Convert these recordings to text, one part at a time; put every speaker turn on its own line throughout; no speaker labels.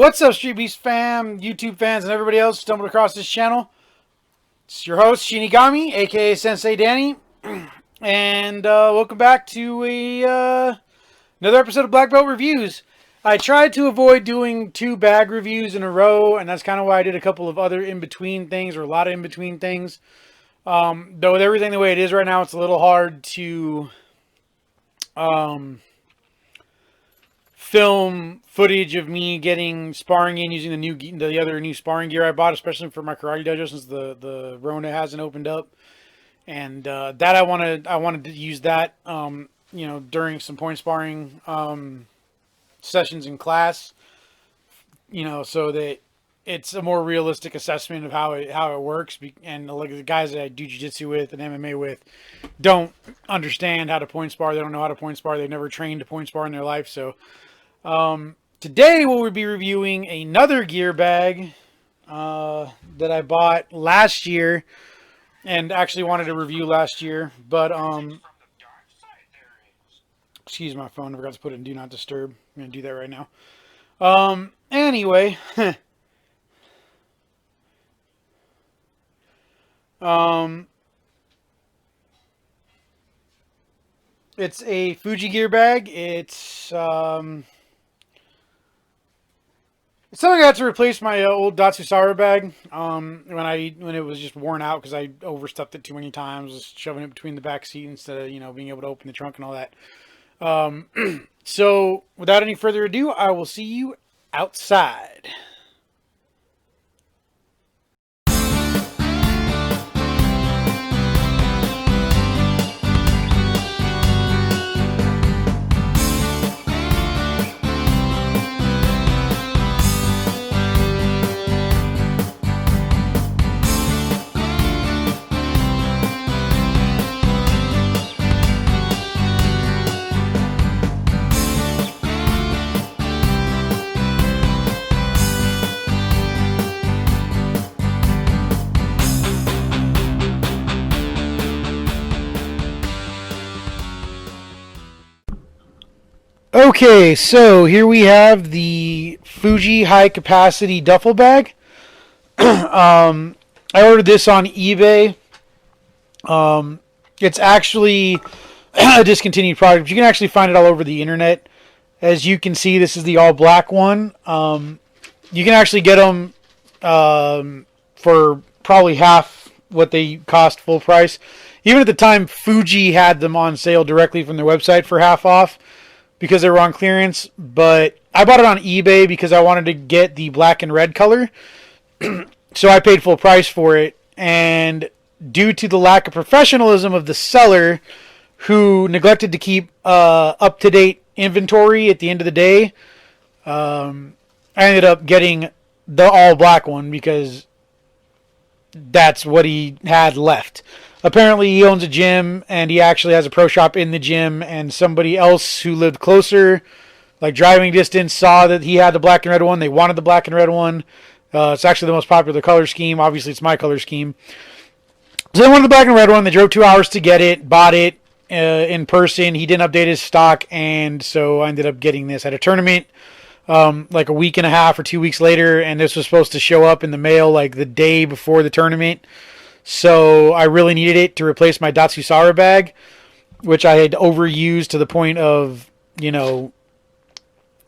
What's up, Street Beast fam, YouTube fans, and everybody else who stumbled across this channel? It's your host, Shinigami, aka Sensei Danny, and welcome back to another episode of Black Belt Reviews. I tried to avoid doing 2 bag reviews in a row, and that's kind of why I did a couple of other in-between things, or a lot of in-between things. Though with everything the way it is right now, it's a little hard to film footage of me getting sparring in using the other new sparring gear I bought, especially for my karate dojo since the Rona hasn't opened up. And that I wanted to use that during some point sparring sessions in class, so that it's a more realistic assessment of how it works. And like the guys that I do jiu-jitsu with and MMA with don't understand how to point spar. They don't know how to point spar. They've never trained to point spar in their life. So today we'll be reviewing another gear bag that I bought last year and actually wanted to review last year, but excuse my phone, I forgot to put it in Do Not Disturb. I'm going to do that right now. Anyway, it's a Fuji Gear Bag. It's something I had to replace my old Datsusara bag when it was just worn out because I overstuffed it too many times, just shoving it between the back seat instead of being able to open the trunk and all that. So without any further ado, I will see you outside. Okay, so here we have the Fuji high capacity duffel bag. I ordered this on eBay. It's actually a discontinued product. You can actually find it all over the internet. As you can see, this is the all black one. You can actually get them for probably half what they cost full price. Even at the time, Fuji had them on sale directly from their website for half off, because they were on clearance. But I bought it on eBay because I wanted to get the black and red color. So I paid full price for it. And due to the lack of professionalism of the seller, who neglected to keep up-to-date inventory at the end of the day, I ended up getting the all-black one because that's what he had left. Apparently he owns a gym, and he actually has a pro shop in the gym, and somebody else who lived closer, like driving distance, saw that he had the black and red one. They wanted the black and red one. It's actually the most popular color scheme. Obviously, it's my color scheme. So they wanted the black and red one. They drove 2 hours to get it, bought it in person. He didn't update his stock, and so I ended up getting this at a tournament like a week and a half or 2 weeks later, and this was supposed to show up in the mail like the day before the tournament. So I really needed it to replace my Datsusara bag, which I had overused to the point of,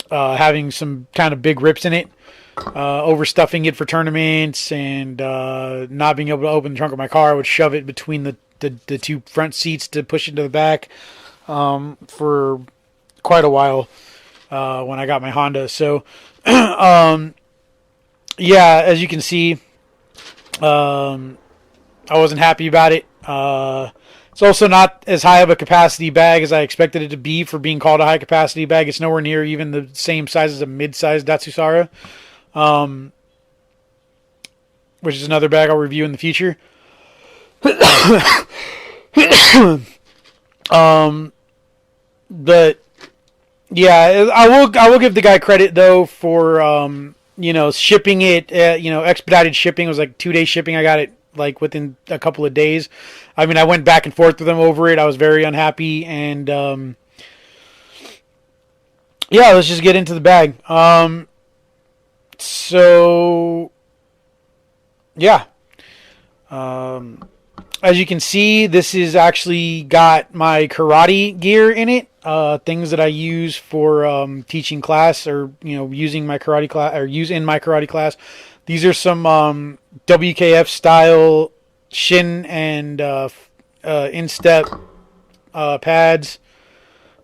having some kind of big rips in it, overstuffing it for tournaments, and not being able to open the trunk of my car. I would shove it between the 2 front seats to push it to the back for quite a while when I got my Honda. So, yeah, as you can see, I wasn't happy about it. It's also not as high of a capacity bag as I expected it to be for being called a high capacity bag. It's nowhere near even the same size as a mid-sized Datsusara, which is another bag I'll review in the future. But yeah, I will give the guy credit though for shipping it. Expedited shipping. It was like 2-day shipping. I got it like within a couple of days. I mean, I went back and forth with them over it. I was very unhappy, and yeah, let's just get into the bag. So yeah, as you can see, this is actually got my karate gear in it. Things that I use for teaching class, or using my karate class, or use in my karate class. These are some WKF style shin and instep pads.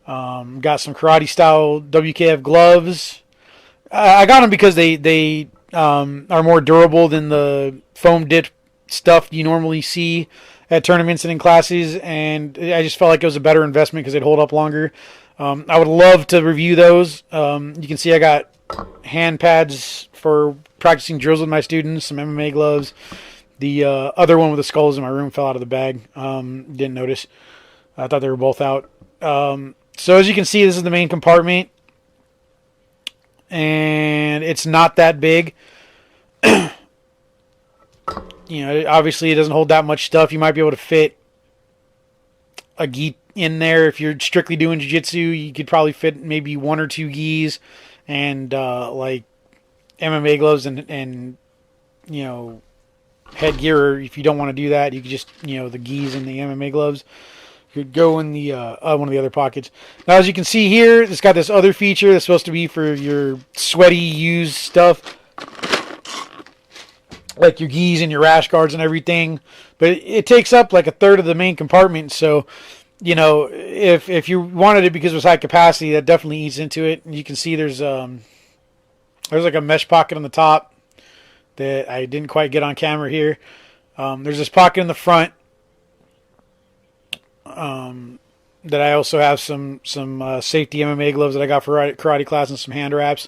Got some karate style WKF gloves. I got them because they are more durable than the foam dip stuff you normally see at tournaments and in classes, and I just felt like it was a better investment because they'd hold up longer. I would love to review those. You can see I got hand pads for practicing drills with my students, some MMA gloves. The other one with the skulls in my room fell out of the bag. Didn't notice. I thought they were both out. So as you can see, this is the main compartment, and it's not that big. Obviously it doesn't hold that much stuff. You might be able to fit a gi in there. If you're strictly doing jiu-jitsu, you could probably fit maybe 1 or 2 gis and like MMA gloves and headgear. Or if you don't want to do that, you could just the gis and the MMA gloves could go in the one of the other pockets. Now, as you can see here, it's got this other feature that's supposed to be for your sweaty used stuff, like your gis and your rash guards and everything, but it takes up like a third of the main compartment. So, if you wanted it because it was high capacity, that definitely eats into it. And you can see there's like a mesh pocket on the top that I didn't quite get on camera here. There's this pocket in the front that I also have some safety MMA gloves that I got for karate class and some hand wraps.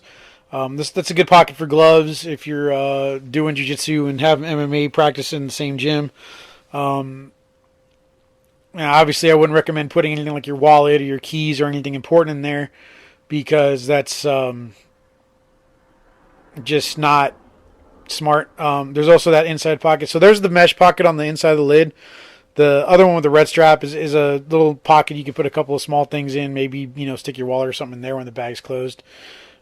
That's a good pocket for gloves if you're doing jiu-jitsu and have MMA practice in the same gym. Obviously, I wouldn't recommend putting anything like your wallet or your keys or anything important in there, because that's just not smart. There's also that inside pocket. So there's the mesh pocket on the inside of the lid. The other one with the red strap is a little pocket you can put a couple of small things in. Maybe stick your wallet or something in there when the bag's closed.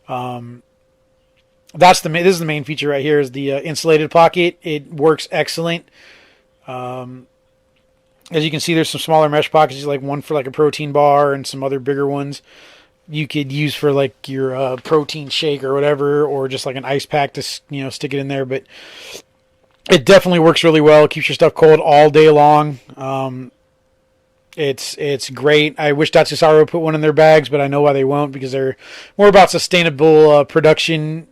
This is the main feature right here, is the insulated pocket. It works excellent. As you can see, there's some smaller mesh pockets, like one for like a protein bar and some other bigger ones you could use for like your protein shake or whatever, or just like an ice pack to stick it in there. But it definitely works really well. It keeps your stuff cold all day long. It's great. I wish Datsusaro put one in their bags, but I know why they won't, because they're more about sustainable production,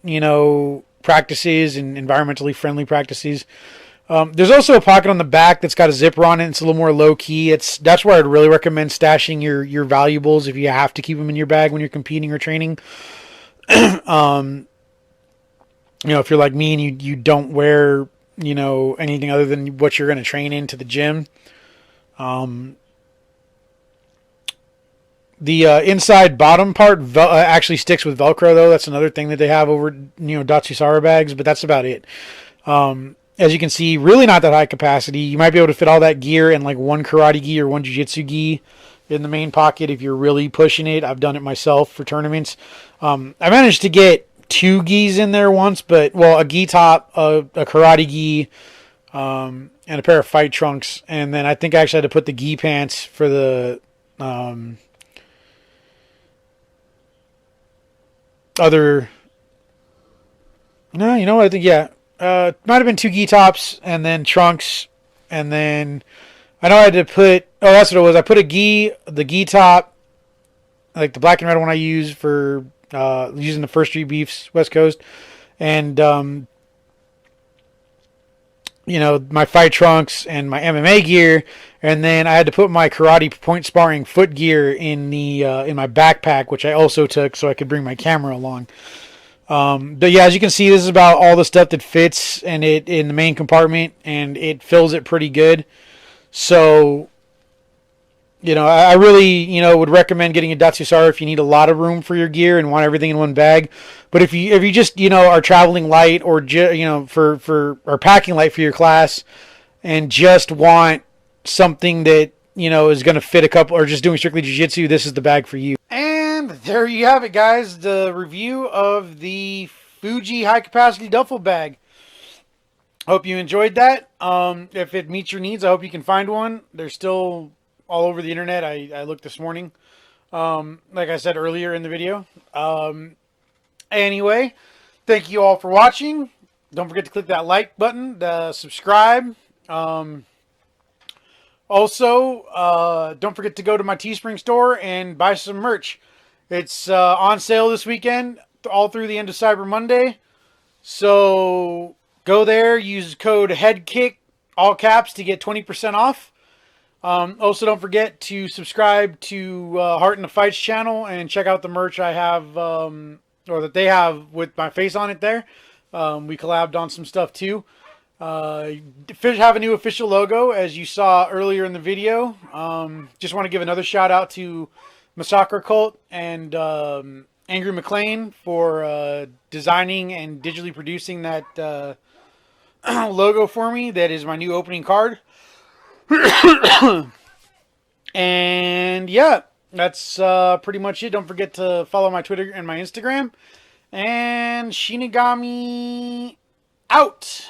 practices and environmentally friendly practices. There's also a pocket on the back that's got a zipper on it. It's a little more low key. That's where I'd really recommend stashing your valuables if you have to keep them in your bag when you're competing or training. If you're like me and you don't wear anything other than what you're going to train into the gym. The inside bottom part actually sticks with Velcro, though. That's another thing that they have over Datsusara bags, but that's about it. As you can see, really not that high capacity. You might be able to fit all that gear in like one karate gi or one jiu-jitsu gi in the main pocket if you're really pushing it. I've done it myself for tournaments. I managed to get 2 gis in there once, but a gi top, a karate gi, and a pair of fight trunks, and then I think I actually had to put the gi pants for the other. No, you know what? I think might have been 2 gi tops and then trunks, and then I know I had to put. Oh, that's what it was. I put the gi top, like the black and red one I use for using the First Street Beefs West Coast, and my fight trunks and my MMA gear, and then I had to put my karate point sparring foot gear in my backpack, which I also took so I could bring my camera along. But yeah, as you can see, this is about all the stuff that fits in the main compartment, and it fills it pretty good. So, I really, would recommend getting a Datsusara if you need a lot of room for your gear and want everything in one bag. But if you just, are traveling light, or or packing light for your class, and just want something that, is going to fit a couple, or just doing strictly jiu-jitsu, this is the bag for you. And there you have it, guys. The review of the Fuji high capacity duffel bag. Hope you enjoyed that. If it meets your needs, I hope you can find one. They're still all over the internet. I looked this morning, like I said earlier in the video. Anyway, thank you all for watching. Don't forget to click that like button, subscribe. Also, don't forget to go to my Teespring store and buy some merch. It's on sale this weekend, all through the end of Cyber Monday. So go there, use code HEADKICK, all caps, to get 20% off. Also, don't forget to subscribe to Heart in the Fights channel and check out the merch I have, or that they have with my face on it there. We collabed on some stuff too. Have a new official logo, as you saw earlier in the video. Just want to give another shout out to Massacre Cult and Angry McLean for designing and digitally producing that logo for me. That is my new opening card. And yeah, that's pretty much it. Don't forget to follow my Twitter and my Instagram. And Shinigami out.